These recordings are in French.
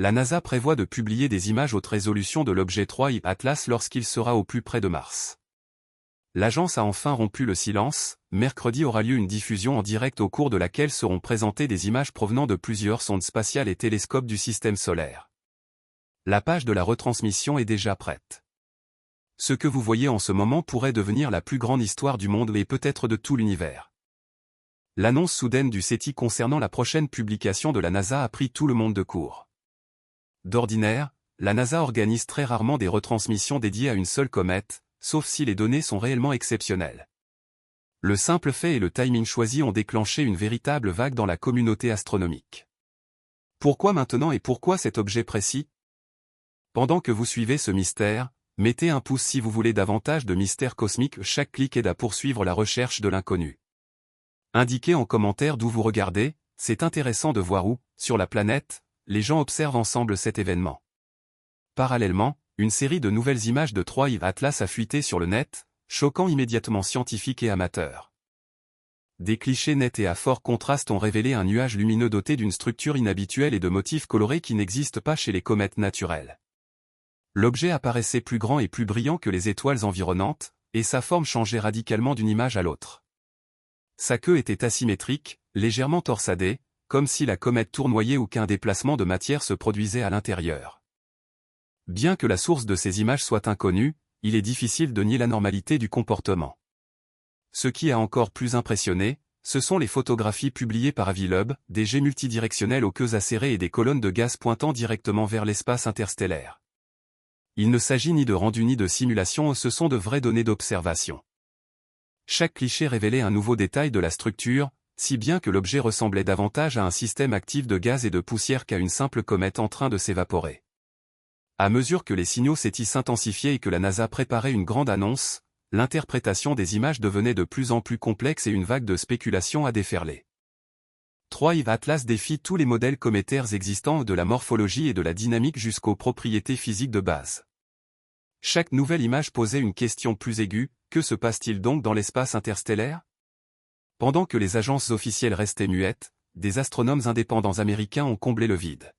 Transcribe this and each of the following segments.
La NASA prévoit de publier des images haute résolution de l'objet 3I Atlas lorsqu'il sera au plus près de Mars. L'agence a enfin rompu le silence. Mercredi aura lieu une diffusion en direct au cours de laquelle seront présentées des images provenant de plusieurs sondes spatiales et télescopes du système solaire. La page de la retransmission est déjà prête. Ce que vous voyez en ce moment pourrait devenir la plus grande histoire du monde et peut-être de tout l'univers. L'annonce soudaine du SETI concernant la prochaine publication de la NASA a pris tout le monde de court. D'ordinaire, la NASA organise très rarement des retransmissions dédiées à une seule comète, sauf si les données sont réellement exceptionnelles. Le simple fait et le timing choisi ont déclenché une véritable vague dans la communauté astronomique. Pourquoi maintenant et pourquoi cet objet précis? Pendant que vous suivez ce mystère, mettez un pouce si vous voulez davantage de mystères cosmiques. Chaque clic aide à poursuivre la recherche de l'inconnu. Indiquez en commentaire d'où vous regardez, c'est intéressant de voir où, sur la planète, les gens observent ensemble cet événement. Parallèlement, une série de nouvelles images de 3I Atlas a fuité sur le net, choquant immédiatement scientifiques et amateurs. Des clichés nets et à fort contraste ont révélé un nuage lumineux doté d'une structure inhabituelle et de motifs colorés qui n'existent pas chez les comètes naturelles. L'objet apparaissait plus grand et plus brillant que les étoiles environnantes, et sa forme changeait radicalement d'une image à l'autre. Sa queue était asymétrique, légèrement torsadée, comme si la comète tournoyait ou qu'un déplacement de matière se produisait à l'intérieur. Bien que la source de ces images soit inconnue, il est difficile de nier l'anormalité du comportement. Ce qui a encore plus impressionné, ce sont les photographies publiées par Avilub, des jets multidirectionnels aux queues acérées et des colonnes de gaz pointant directement vers l'espace interstellaire. Il ne s'agit ni de rendu ni de simulation, ce sont de vraies données d'observation. Chaque cliché révélait un nouveau détail de la structure, si bien que l'objet ressemblait davantage à un système actif de gaz et de poussière qu'à une simple comète en train de s'évaporer. À mesure que les signaux SETI s'intensifiaient et que la NASA préparait une grande annonce, l'interprétation des images devenait de plus en plus complexe et une vague de spéculation a déferlé. 3I Atlas défie tous les modèles cométaires existants, de la morphologie et de la dynamique jusqu'aux propriétés physiques de base. Chaque nouvelle image posait une question plus aiguë: que se passe-t-il donc dans l'espace interstellaire? Pendant que les agences officielles restaient muettes, des astronomes indépendants américains ont comblé le vide.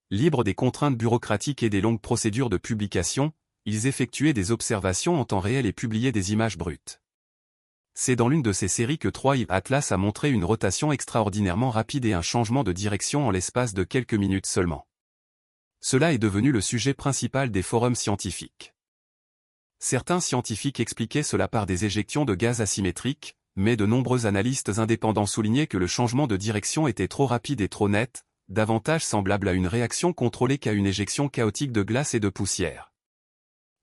Libres des contraintes bureaucratiques et des longues procédures de publication, ils effectuaient des observations en temps réel et publiaient des images brutes. C'est dans l'une de ces séries que 3I Atlas a montré une rotation extraordinairement rapide et un changement de direction en l'espace de quelques minutes seulement. Cela est devenu le sujet principal des forums scientifiques. Certains scientifiques expliquaient cela par des éjections de gaz asymétriques, mais de nombreux analystes indépendants soulignaient que le changement de direction était trop rapide et trop net, davantage semblable à une réaction contrôlée qu'à une éjection chaotique de glace et de poussière.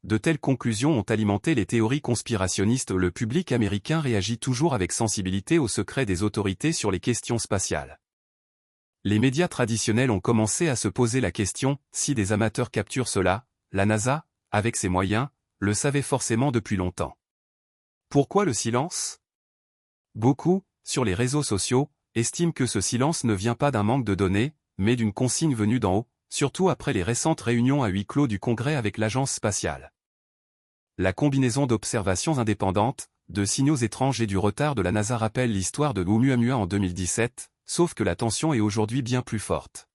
De telles conclusions ont alimenté les théories conspirationnistes. Le public américain réagit toujours avec sensibilité au secret des autorités sur les questions spatiales. Les médias traditionnels ont commencé à se poser la question: si des amateurs capturent cela, la NASA, avec ses moyens, le savait forcément depuis longtemps. Pourquoi le silence? Beaucoup, sur les réseaux sociaux, estiment que ce silence ne vient pas d'un manque de données, mais d'une consigne venue d'en haut, surtout après les récentes réunions à huis clos du Congrès avec l'agence spatiale. La combinaison d'observations indépendantes, de signaux étranges et du retard de la NASA rappelle l'histoire de Oumuamua en 2017, sauf que la tension est aujourd'hui bien plus forte.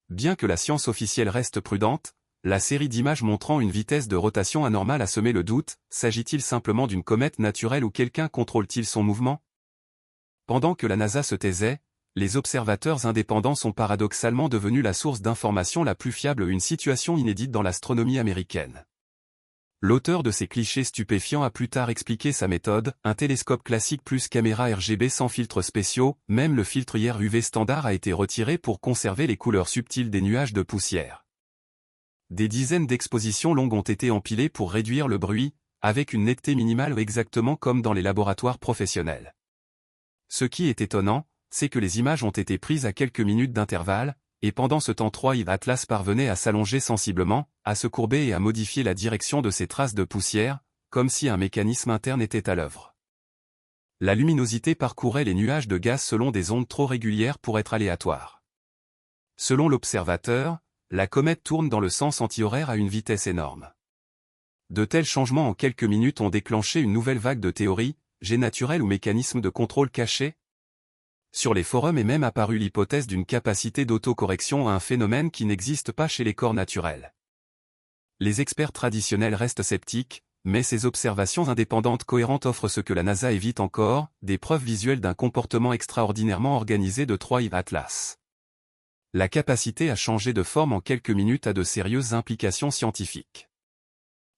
Bien que la science officielle reste prudente, la série d'images montrant une vitesse de rotation anormale a semé le doute. S'agit-il simplement d'une comète naturelle ou quelqu'un contrôle-t-il son mouvement? Pendant que la NASA se taisait, les observateurs indépendants sont paradoxalement devenus la source d'information la plus fiable, une situation inédite dans l'astronomie américaine. L'auteur de ces clichés stupéfiants a plus tard expliqué sa méthode: un télescope classique plus caméra RGB sans filtres spéciaux. Même le filtre IR UV standard a été retiré pour conserver les couleurs subtiles des nuages de poussière. Des dizaines d'expositions longues ont été empilées pour réduire le bruit, avec une netteté minimale exactement comme dans les laboratoires professionnels. Ce qui est étonnant, c'est que les images ont été prises à quelques minutes d'intervalle, et pendant ce temps 3I Atlas parvenait à s'allonger sensiblement, à se courber et à modifier la direction de ces traces de poussière, comme si un mécanisme interne était à l'œuvre. La luminosité parcourait les nuages de gaz selon des ondes trop régulières pour être aléatoires. Selon l'observateur, la comète tourne dans le sens anti-horaire à une vitesse énorme. De tels changements en quelques minutes ont déclenché une nouvelle vague de théories: jet naturel ou mécanisme de contrôle caché? Sur les forums est même apparue l'hypothèse d'une capacité d'autocorrection à un phénomène qui n'existe pas chez les corps naturels. Les experts traditionnels restent sceptiques, mais ces observations indépendantes cohérentes offrent ce que la NASA évite encore, des preuves visuelles d'un comportement extraordinairement organisé de Troy Atlas. La capacité à changer de forme en quelques minutes a de sérieuses implications scientifiques.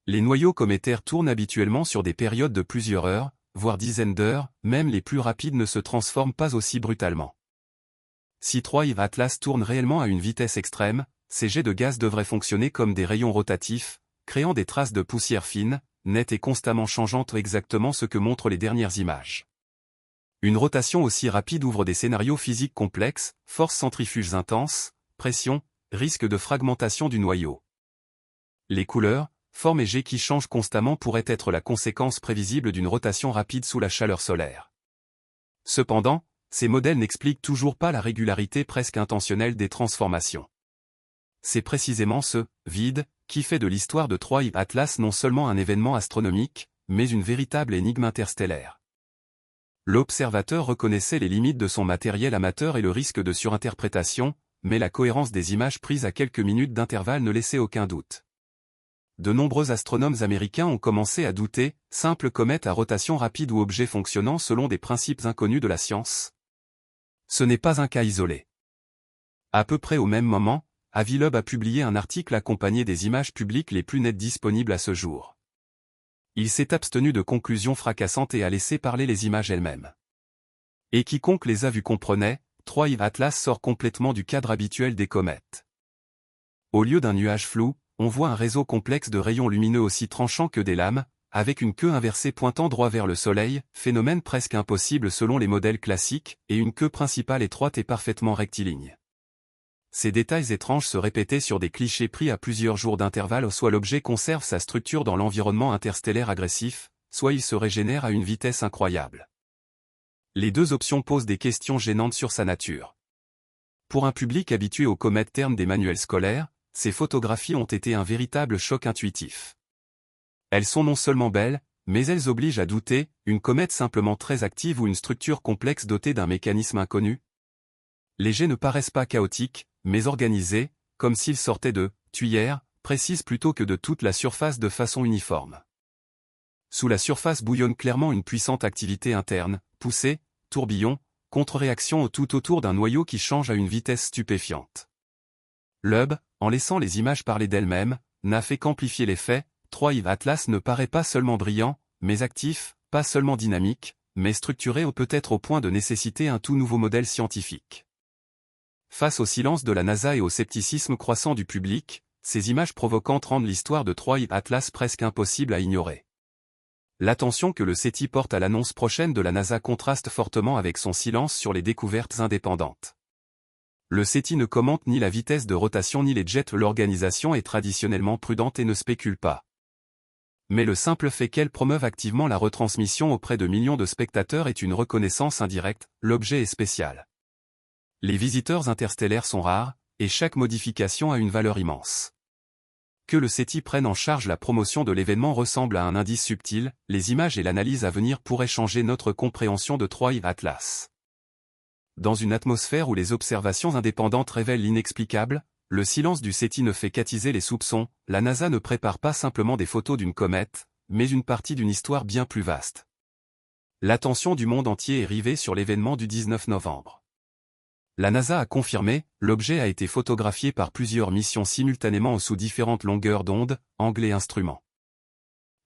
Les noyaux cométaires tournent habituellement sur des périodes de plusieurs heures, voire dizaines d'heures, même les plus rapides ne se transforment pas aussi brutalement. Si Troy Atlas tourne réellement à une vitesse extrême, ces jets de gaz devraient fonctionner comme des rayons rotatifs, créant des traces de poussière fine, nette et constamment changeante, exactement ce que montrent les dernières images. Une rotation aussi rapide ouvre des scénarios physiques complexes, forces centrifuges intenses, pression, risque de fragmentation du noyau. Les couleurs, formes et jets qui changent constamment pourraient être la conséquence prévisible d'une rotation rapide sous la chaleur solaire. Cependant, ces modèles n'expliquent toujours pas la régularité presque intentionnelle des transformations. C'est précisément ce « vide » qui fait de l'histoire de Troy Atlas non seulement un événement astronomique, mais une véritable énigme interstellaire. L'observateur reconnaissait les limites de son matériel amateur et le risque de surinterprétation, mais la cohérence des images prises à quelques minutes d'intervalle ne laissait aucun doute. De nombreux astronomes américains ont commencé à douter, simple comète à rotation rapide ou objet fonctionnant selon des principes inconnus de la science. Ce n'est pas un cas isolé. À peu près au même moment, Avilob a publié un article accompagné des images publiques les plus nettes disponibles à ce jour. Il s'est abstenu de conclusions fracassantes et a laissé parler les images elles-mêmes. Et quiconque les a vues comprenait, Troy Atlas sort complètement du cadre habituel des comètes. Au lieu d'un nuage flou, on voit un réseau complexe de rayons lumineux aussi tranchants que des lames, avec une queue inversée pointant droit vers le Soleil, phénomène presque impossible selon les modèles classiques, et une queue principale étroite et parfaitement rectiligne. Ces détails étranges se répétaient sur des clichés pris à plusieurs jours d'intervalle, soit l'objet conserve sa structure dans l'environnement interstellaire agressif, soit il se régénère à une vitesse incroyable. Les deux options posent des questions gênantes sur sa nature. Pour un public habitué aux comètes ternes des manuels scolaires, ces photographies ont été un véritable choc intuitif. Elles sont non seulement belles, mais elles obligent à douter, une comète simplement très active ou une structure complexe dotée d'un mécanisme inconnu? Les jets ne paraissent pas chaotiques, mais organisés, comme s'ils sortaient de tuyères précises plutôt que de toute la surface de façon uniforme. Sous la surface bouillonne clairement une puissante activité interne, poussée, tourbillon, contre-réaction tout autour d'un noyau qui change à une vitesse stupéfiante. L'Hubble, en laissant les images parler d'elles-mêmes, n'a fait qu'amplifier l'effet. Troy Atlas ne paraît pas seulement brillant, mais actif, pas seulement dynamique, mais structuré ou peut-être au point de nécessiter un tout nouveau modèle scientifique. Face au silence de la NASA et au scepticisme croissant du public, ces images provocantes rendent l'histoire de Troy Atlas presque impossible à ignorer. L'attention que le SETI porte à l'annonce prochaine de la NASA contraste fortement avec son silence sur les découvertes indépendantes. Le SETI ne commente ni la vitesse de rotation ni les jets, l'organisation est traditionnellement prudente et ne spécule pas. Mais le simple fait qu'elle promeuve activement la retransmission auprès de millions de spectateurs est une reconnaissance indirecte, l'objet est spécial. Les visiteurs interstellaires sont rares, et chaque modification a une valeur immense. Que le SETI prenne en charge la promotion de l'événement ressemble à un indice subtil, les images et l'analyse à venir pourraient changer notre compréhension de Troy Atlas. Dans une atmosphère où les observations indépendantes révèlent l'inexplicable, le silence du SETI ne fait qu'attiser les soupçons, la NASA ne prépare pas simplement des photos d'une comète, mais une partie d'une histoire bien plus vaste. L'attention du monde entier est rivée sur l'événement du 19 novembre. La NASA a confirmé, l'objet a été photographié par plusieurs missions simultanément ou sous différentes longueurs d'onde, angles et instruments.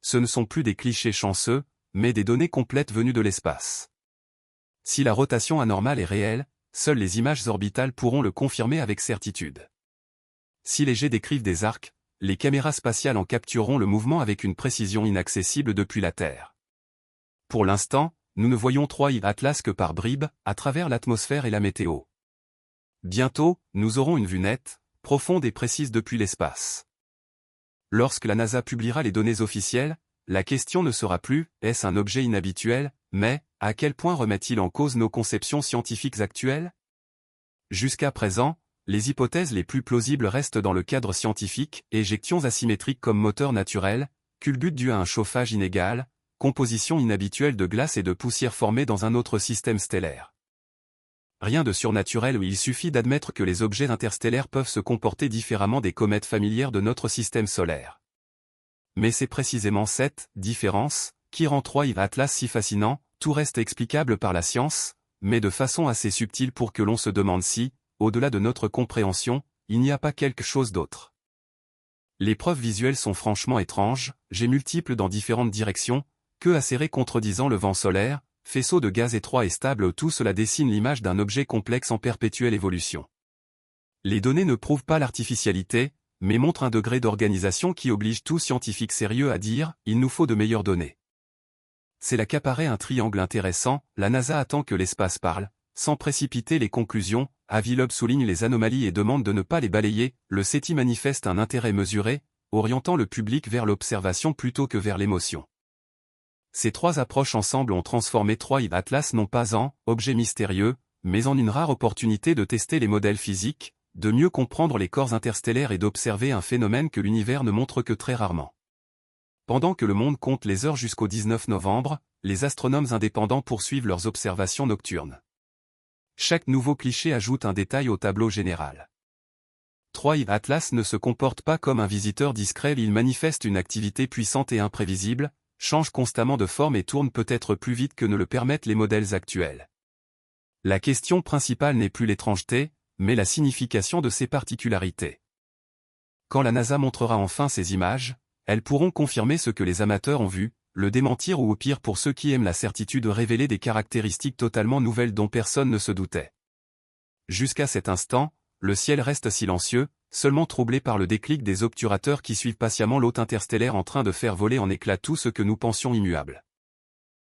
Ce ne sont plus des clichés chanceux, mais des données complètes venues de l'espace. Si la rotation anormale est réelle, seules les images orbitales pourront le confirmer avec certitude. Si les jets décrivent des arcs, les caméras spatiales en captureront le mouvement avec une précision inaccessible depuis la Terre. Pour l'instant, nous ne voyons Troy Atlas que par bribes, à travers l'atmosphère et la météo. Bientôt, nous aurons une vue nette, profonde et précise depuis l'espace. Lorsque la NASA publiera les données officielles, la question ne sera plus « est-ce un objet inhabituel ?», mais « à quel point remet-il en cause nos conceptions scientifiques actuelles ?» Jusqu'à présent, les hypothèses les plus plausibles restent dans le cadre scientifique, éjections asymétriques comme moteur naturel, culbute due à un chauffage inégal, composition inhabituelle de glace et de poussière formée dans un autre système stellaire. Rien de surnaturel où il suffit d'admettre que les objets interstellaires peuvent se comporter différemment des comètes familières de notre système solaire. Mais c'est précisément cette différence qui rend Troy Atlas si fascinant. Tout reste explicable par la science, mais de façon assez subtile pour que l'on se demande si, au-delà de notre compréhension, il n'y a pas quelque chose d'autre. Les preuves visuelles sont franchement étranges, jets multiples dans différentes directions, queues acérées contredisant le vent solaire, faisceaux de gaz étroits et stables, tout cela dessine l'image d'un objet complexe en perpétuelle évolution. Les données ne prouvent pas l'artificialité, mais montrent un degré d'organisation qui oblige tout scientifique sérieux à dire « il nous faut de meilleures données ». C'est là qu'apparaît un triangle intéressant, la NASA attend que l'espace parle, sans précipiter les conclusions, Avi Loeb souligne les anomalies et demande de ne pas les balayer, le SETI manifeste un intérêt mesuré, orientant le public vers l'observation plutôt que vers l'émotion. Ces trois approches ensemble ont transformé Troy Atlas non pas en objet mystérieux, mais en une rare opportunité de tester les modèles physiques, de mieux comprendre les corps interstellaires et d'observer un phénomène que l'univers ne montre que très rarement. Pendant que le monde compte les heures jusqu'au 19 novembre, les astronomes indépendants poursuivent leurs observations nocturnes. Chaque nouveau cliché ajoute un détail au tableau général. Troy Atlas ne se comporte pas comme un visiteur discret, il manifeste une activité puissante et imprévisible, change constamment de forme et tourne peut-être plus vite que ne le permettent les modèles actuels. La question principale n'est plus l'étrangeté, mais la signification de ses particularités. Quand la NASA montrera enfin ces images, elles pourront confirmer ce que les amateurs ont vu, le démentir ou au pire pour ceux qui aiment la certitude révéler des caractéristiques totalement nouvelles dont personne ne se doutait. Jusqu'à cet instant, le ciel reste silencieux, seulement troublé par le déclic des obturateurs qui suivent patiemment l'hôte interstellaire en train de faire voler en éclats tout ce que nous pensions immuable.